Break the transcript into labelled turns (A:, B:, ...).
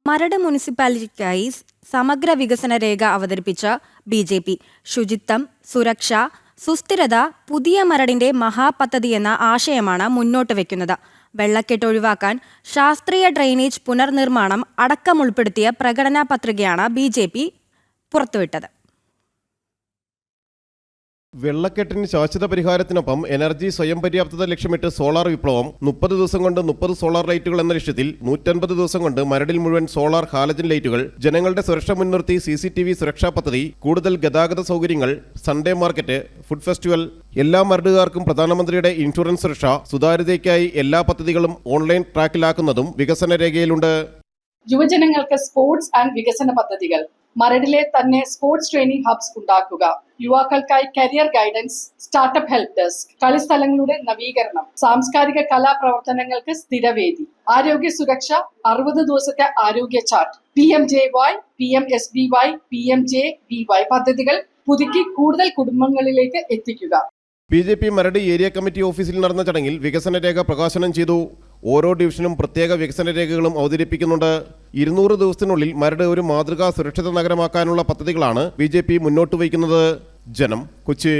A: മരട് മുനിസിപ്പാലിറ്റിക്കായി സമഗ്ര വികസന രേഖ അവതരിപ്പിച്ച ബി.ജെ.പി. ശുചിത്വം, സുരക്ഷ, സുസ്ഥിരത, പുതിയ മരടിന്റെ മഹാപദ്ധതി എന്ന ആശയമാണ് മുന്നോട്ട് വയ്ക്കുന്നത്. വെള്ളക്കെട്ട് ഒഴിവാക്കാൻ ശാസ്ത്രീയ ഡ്രെയിനേജ് പുനർനിർമ്മാണം അടക്കമുൾപ്പെടുത്തിയ പ്രകടനാ പത്രികയാണ് ബി.ജെ.പി. പുറത്തുവിട്ടത്.
B: വെള്ളക്കെട്ടിന് ശാശ്വത പരിഹാരത്തിനൊപ്പം എനർജി സ്വയം പര്യാപ്തത ലക്ഷ്യമിട്ട് സോളാർ വിപ്ലവം. 30 ദിവസം കൊണ്ട് 30 സോളാർ ലൈറ്റുകൾ എന്ന ലക്ഷ്യത്തിൽ 150 ദിവസം കൊണ്ട് മരടിൽ മുഴുവൻ സോളാർ ഹാലജൻ ലൈറ്റുകൾ, ജനങ്ങളുടെ സുരക്ഷ മുൻനിർത്തി CCTV സുരക്ഷാ പദ്ധതി, കൂടുതൽ ഗതാഗത സൗകര്യങ്ങൾ, സൺഡേ മാർക്കറ്റ്, ഫുഡ് ഫെസ്റ്റിവൽ, എല്ലാ മരടുകാർക്കും പ്രധാനമന്ത്രിയുടെ ഇൻഷുറൻസ് സുരക്ഷ, സുതാര്യതയ്ക്കായി എല്ലാ പദ്ധതികളും ഓൺലൈൻ ട്രാക്കിലാക്കുന്നതും വികസന രേഖയിലുണ്ട്.
C: യുവജനങ്ങൾക്ക് സ്പോർട്സ് ആൻഡ് വികസന പദ്ധതികൾ, മരടിലെ തന്നെ സ്പോർട്സ് ട്രെയിനിംഗ് ഹബ്സ് ഉണ്ടാക്കുക, യുവാക്കൾക്കായി career guidance, startup help desk, കളിസ്ഥലങ്ങളുടെ നവീകരണം, സാംസ്കാരിക കലാപ്രവർത്തനങ്ങൾക്ക് സ്ഥിരവേദി, ആരോഗ്യ സുരക്ഷ, 60 ദിവസത്തെ ആരോഗ്യ ചാർട്ട്, PMJY, PMSBY, PMJBY പദ്ധതികൾ പുതുക്കി കൂടുതൽ കുടുംബങ്ങളിലേക്ക് എത്തിക്കുക.
B: BJP മരട് ഏരിയ കമ്മിറ്റി ഓഫീസിൽ നടന്ന ചടങ്ങിൽ വികസന രേഖ പ്രകാശനം ചെയ്തു. ഓരോ ഡിവിഷനും പ്രത്യേക വികസന രേഖകളും അവതരിപ്പിക്കുന്നുണ്ട്. 200 ദിവസത്തിനുള്ളിൽ മരട് ഒരു മാതൃകാ സുരക്ഷിത നഗരമാക്കാനുള്ള പദ്ധതികളാണ് BJP മുന്നോട്ട് വയ്ക്കുന്നത്. ജനം, കൊച്ചി.